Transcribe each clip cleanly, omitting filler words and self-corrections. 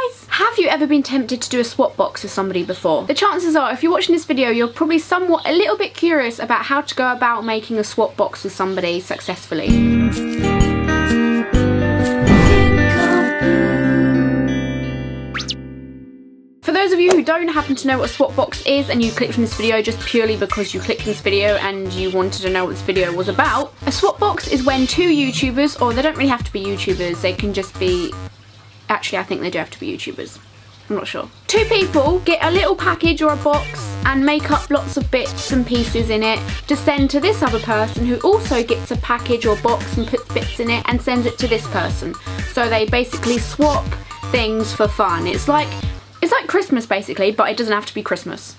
guys! Have you ever been tempted to do a swap box with somebody before? The chances are, if you're watching this video, you're probably somewhat a little bit curious about how to go about making a swap box with somebody successfully. For those of you who don't happen to know what a swap box is and you clicked on this video just purely because you clicked on this video and you wanted to know what this video was about, a swap box is when two YouTubers, or they don't really have to be YouTubers, they can just be... Actually, I think they do have to be YouTubers. I'm not sure. Two people get a little package or a box and make up lots of bits and pieces in it to send to this other person, who also gets a package or box and puts bits in it and sends it to this person. So they basically swap things for fun. It's like Christmas basically, but it doesn't have to be Christmas.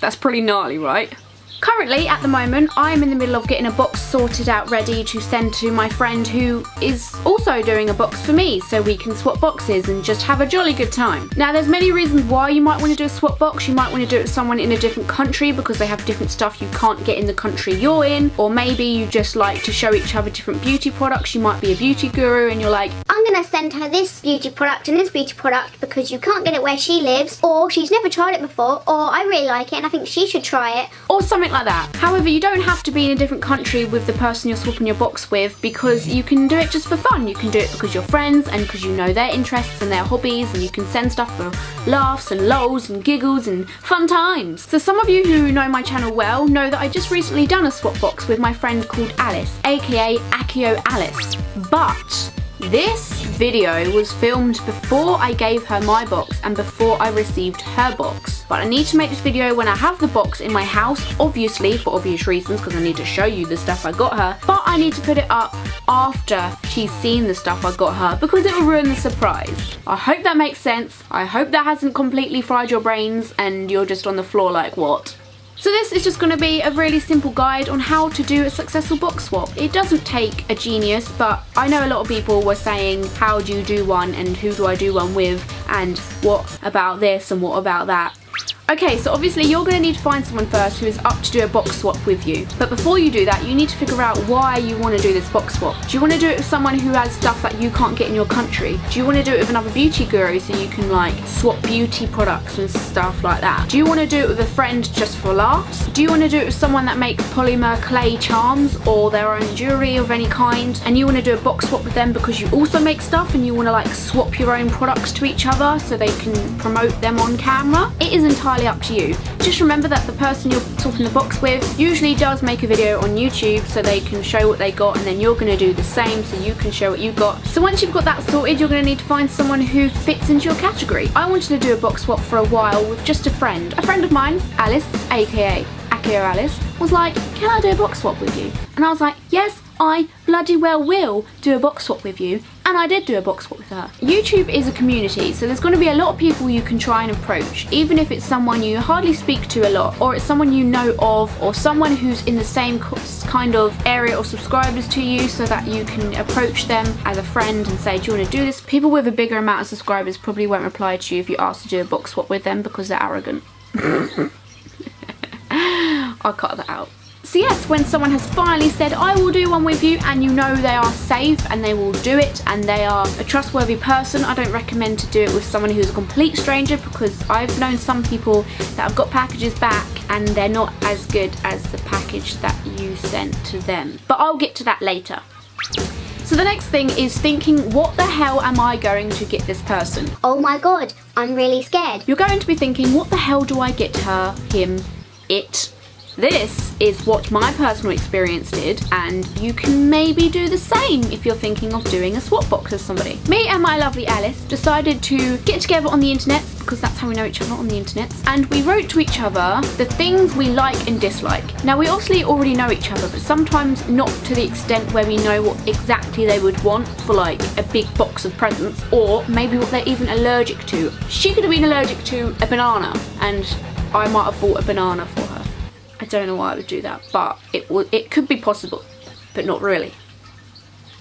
That's pretty gnarly, right? Currently, at the moment, I'm in the middle of getting a box sorted out ready to send to my friend who is also doing a box for me, so we can swap boxes and just have a jolly good time. Now, there's many reasons why you might want to do a swap box. You might want to do it with someone in a different country because they have different stuff you can't get in the country you're in, or maybe you just like to show each other different beauty products. You might be a beauty guru and you're like, I'm gonna send her this beauty product and this beauty product because you can't get it where she lives, or she's never tried it before, or I really like it and I think she should try it, or something like that. However, you don't have to be in a different country with the person you're swapping your box with, because you can do it just for fun. You can do it because you're friends and because you know their interests and their hobbies, and you can send stuff for laughs and lols and giggles and fun times. So some of you who know my channel well know that I just recently done a swap box with my friend called Alice, aka Akio Alice. But this video was filmed before I gave her my box and before I received her box. But I need to make this video when I have the box in my house, obviously for obvious reasons, because I need to show you the stuff I got her. But I need to put it up after she's seen the stuff I got her, because it will ruin the surprise. I hope that makes sense. I hope that hasn't completely fried your brains and you're just on the floor like, what? So this is just going to be a really simple guide on how to do a successful box swap. It doesn't take a genius, but I know a lot of people were saying, how do you do one and who do I do one with and what about this and what about that. Okay, so obviously you're going to need to find someone first who is up to do a box swap with you. But before you do that, you need to figure out why you want to do this box swap. Do you want to do it with someone who has stuff that you can't get in your country? Do you want to do it with another beauty guru so you can like swap beauty products and stuff like that? Do you want to do it with a friend just for laughs? Do you want to do it with someone that makes polymer clay charms or their own jewellery of any kind, and you want to do a box swap with them because you also make stuff and you want to like swap your own products to each other so they can promote them on camera? It is entirely up to you. Just remember that the person you're swapping the box with usually does make a video on YouTube so they can show what they got, and then you're going to do the same so you can show what you got. So once you've got that sorted, you're going to need to find someone who fits into your category. I wanted to do a box swap for a while with just a friend. A friend of mine, Alice, aka Akio Alice, was like, can I do a box swap with you? And I was like, yes, I bloody well will do a box swap with you. And I did do a box swap with her. YouTube is a community, so there's going to be a lot of people you can try and approach, even if it's someone you hardly speak to a lot, or it's someone you know of, or someone who's in the same kind of area of subscribers to you, so that you can approach them as a friend and say, do you want to do this? People with a bigger amount of subscribers probably won't reply to you if you ask to do a box swap with them because they're arrogant. I'll cut that out. So yes, when someone has finally said, I will do one with you, and you know they are safe and they will do it and they are a trustworthy person, I don't recommend to do it with someone who's a complete stranger, because I've known some people that have got packages back and they're not as good as the package that you sent to them. But I'll get to that later. So the next thing is thinking, what the hell am I going to get this person? Oh my god, I'm really scared. You're going to be thinking, what the hell do I get her, him, it? This is what my personal experience did, and you can maybe do the same if you're thinking of doing a swap box with somebody. Me and my lovely Alice decided to get together on the internet, because that's how we know each other, on the internet, and we wrote to each other the things we like and dislike. Now, we obviously already know each other, but sometimes not to the extent where we know what exactly they would want for like a big box of presents, or maybe what they're even allergic to. She could have been allergic to a banana, and I might have bought a banana for her. I don't know why I would do that, but it could be possible, but not really.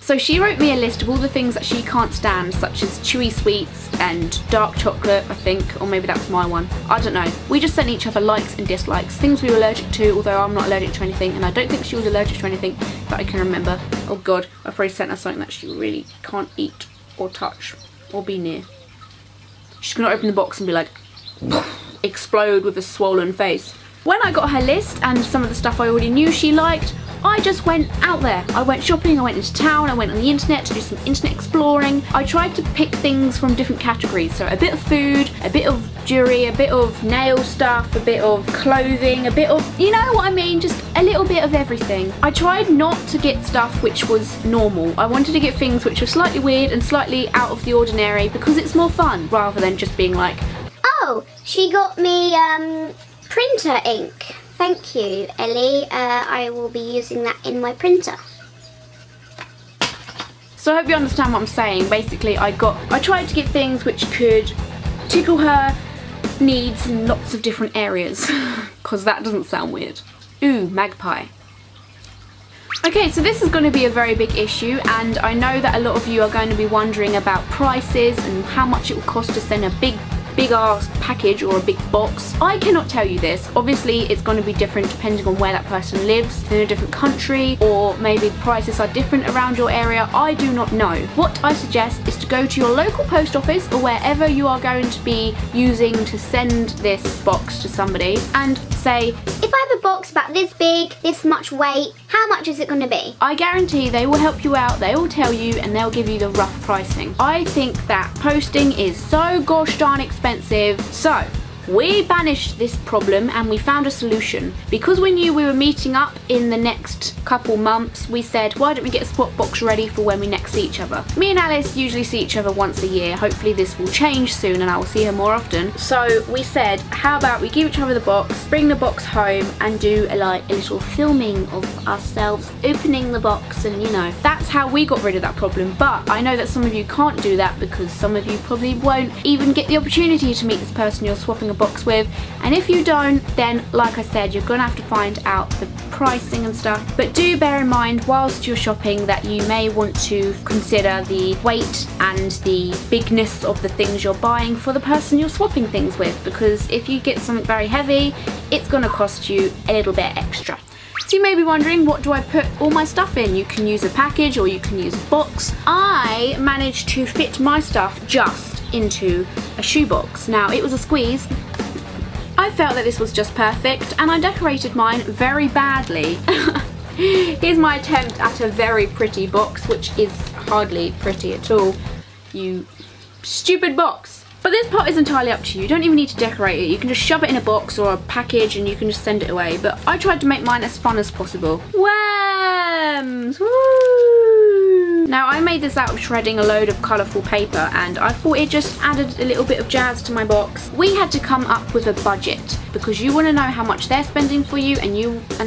So she wrote me a list of all the things that she can't stand, such as chewy sweets and dark chocolate, I think, or maybe that's my one. I don't know. We just sent each other likes and dislikes, things we were allergic to, although I'm not allergic to anything, and I don't think she was allergic to anything that I can remember. Oh god, I probably sent her something that she really can't eat or touch or be near. she's gonna open the box and be like, explode with a swollen face. When I got her list and some of the stuff I already knew she liked, I just went out there. I went shopping, I went into town, I went on the internet to do some internet exploring. I tried to pick things from different categories, so a bit of food, a bit of jewelry, a bit of nail stuff, a bit of clothing, a bit of, you know what I mean, just a little bit of everything. I tried not to get stuff which was normal. I wanted to get things which were slightly weird and slightly out of the ordinary because it's more fun, rather than just being like, oh, she got me printer ink. Thank you, Ellie. I will be using that in my printer. So I hope you understand what I'm saying. Basically, I tried to get things which could tickle her needs in lots of different areas, because that doesn't sound weird. Ooh, magpie. Okay, so this is going to be a very big issue, and I know that a lot of you are going to be wondering about prices and how much it will cost to send a big ass package or a big box. I cannot tell you this. Obviously it's going to be different depending on where that person lives, in a different country, or maybe prices are different around your area. I do not know. What I suggest is to go to your local post office or wherever you are going to be using to send this box to somebody and say, if I have a box about this big, this much weight, how much is it going to be? I guarantee they will help you out, they will tell you, and they'll give you the rough pricing. I think that posting is so gosh darn expensive. So we banished this problem and we found a solution. Because we knew we were meeting up in the next couple months, we said, why don't we get a spot box ready for when we next see each other? Me and Alice usually see each other once a year. Hopefully this will change soon and I will see her more often. So we said, how about we give each other the box, bring the box home and do a little filming of ourselves opening the box, and you know, that's how we got rid of that problem. But I know that some of you can't do that because some of you probably won't even get the opportunity to meet this person you're swapping a box with, and if you don't, then like I said, you're gonna have to find out the pricing and stuff. But do bear in mind whilst you're shopping that you may want to consider the weight and the bigness of the things you're buying for the person you're swapping things with, because if you get something very heavy, it's gonna cost you a little bit extra. So you may be wondering, what do I put all my stuff in? You can use a package or you can use a box. I managed to fit my stuff just into a shoebox. Now, it was a squeeze. I felt that this was just perfect and I decorated mine very badly. Here's my attempt at a very pretty box, which is hardly pretty at all. You stupid box. But this part is entirely up to you. You don't even need to decorate it. You can just shove it in a box or a package and you can just send it away. But I tried to make mine as fun as possible. Whams! Woo! Now I made this out of shredding a load of colourful paper and I thought it just added a little bit of jazz to my box. We had to come up with a budget because you want to know how much they're spending for you and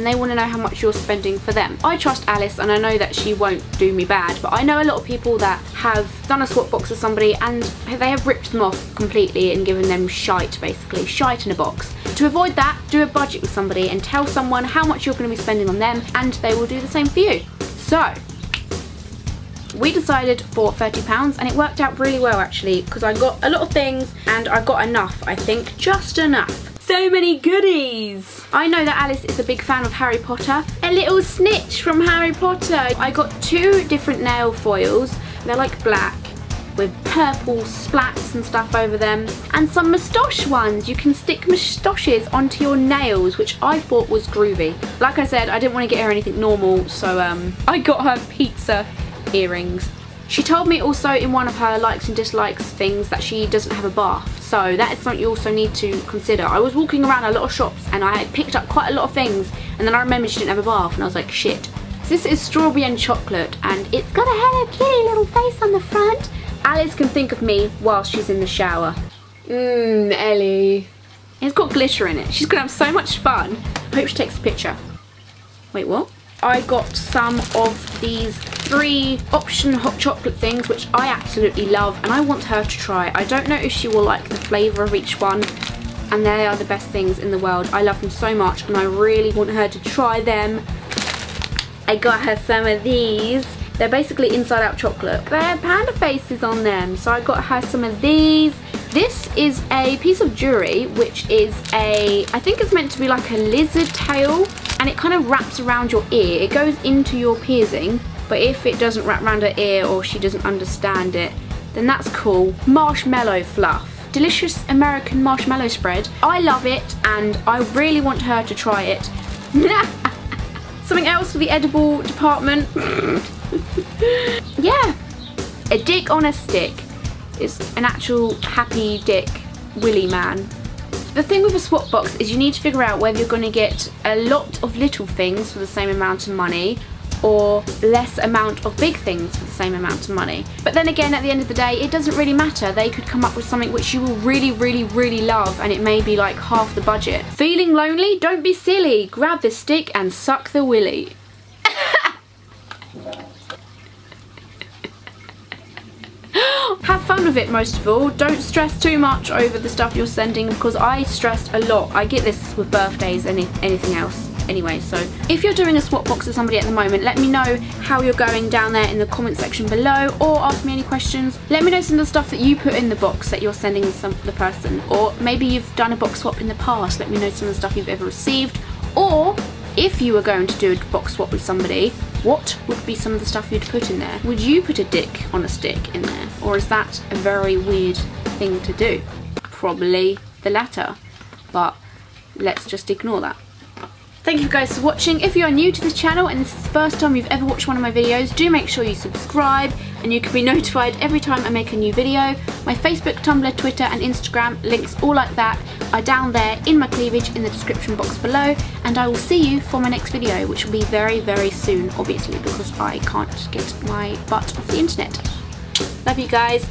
they want to know how much you're spending for them. I trust Alice and I know that she won't do me bad, but I know a lot of people that have done a swap box with somebody and they have ripped them off completely and given them shite, basically, shite in a box. To avoid that, do a budget with somebody and tell someone how much you're going to be spending on them and they will do the same for you. So we decided for £30 and it worked out really well actually, because I got a lot of things and I got enough, I think, just enough. So many goodies! I know that Alice is a big fan of Harry Potter. A little snitch from Harry Potter. I got 2 different nail foils. They're like black with purple splats and stuff over them, and some moustache ones. You can stick moustaches onto your nails, which I thought was groovy. Like I said, I didn't want to get her anything normal, so I got her pizza earrings. She told me also in one of her likes and dislikes things that she doesn't have a bath, so that is something you also need to consider. I was walking around a lot of shops and I had picked up quite a lot of things and then I remembered she didn't have a bath and I was like, shit. So this is strawberry and chocolate and it's got a Hello Kitty little face on the front. Alice can think of me while she's in the shower. Ellie. It's got glitter in it. She's gonna have so much fun. I hope she takes a picture. Wait, what? I got some of these 3 option hot chocolate things which I absolutely love and I want her to try. I don't know if she will like the flavour of each one, and they are the best things in the world. I love them so much and I really want her to try them. I got her some of these. They're basically inside out chocolate. They have panda faces on them, so I got her some of these. This is a piece of jewellery which is I think it's meant to be like a lizard tail, and it kind of wraps around your ear. It goes into your piercing, but if it doesn't wrap around her ear or she doesn't understand it, then that's cool. Marshmallow fluff. delicious American marshmallow spread. I love it and I really want her to try it. Something else for the edible department. Yeah, a dick on a stick is an actual happy dick willy man. The thing with a swap box is you need to figure out whether you're going to get a lot of little things for the same amount of money or less amount of big things for the same amount of money. But then again, at the end of the day, it doesn't really matter. They could come up with something which you will really, really, really love and it may be like half the budget. Feeling lonely? Don't be silly. Grab the stick and suck the willy. Have fun with it most of all. Don't stress too much over the stuff you're sending because I stressed a lot. I get this with birthdays and anything else anyway. So if you're doing a swap box with somebody at the moment, let me know how you're going down there in the comment section below, or ask me any questions. Let me know some of the stuff that you put in the box that you're sending the person, or maybe you've done a box swap in the past. Let me know some of the stuff you've ever received, or if you were going to do a box swap with somebody, what would be some of the stuff you'd put in there? Would you put a dick on a stick in there? Or is that a very weird thing to do? Probably the latter, but let's just ignore that. Thank you guys for watching. If you are new to this channel and this is the first time you've ever watched one of my videos, do make sure you subscribe and you can be notified every time I make a new video. My Facebook, Tumblr, Twitter and Instagram, links all like that, are down there in my cleavage in the description box below, and I will see you for my next video, which will be very, very soon, obviously, because I can't get my butt off the internet. Love you guys.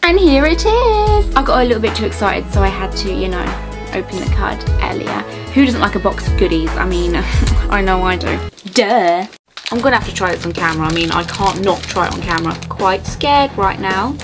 And here it is! I got a little bit too excited, so I had to, you know, open the card earlier. Who doesn't like a box of goodies? I mean, I know I do. Duh! I'm gonna have to try this on camera. I mean, I can't not try it on camera. Quite scared right now.